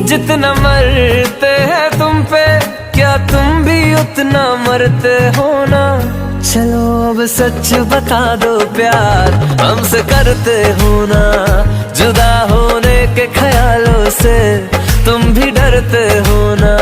जितना मरते हैं तुम पे, क्या तुम भी उतना मरते हो ना? चलो अब सच बता दो प्यार हमसे करते हो ना? जुदा होने के ख्यालों से तुम भी डरते हो ना?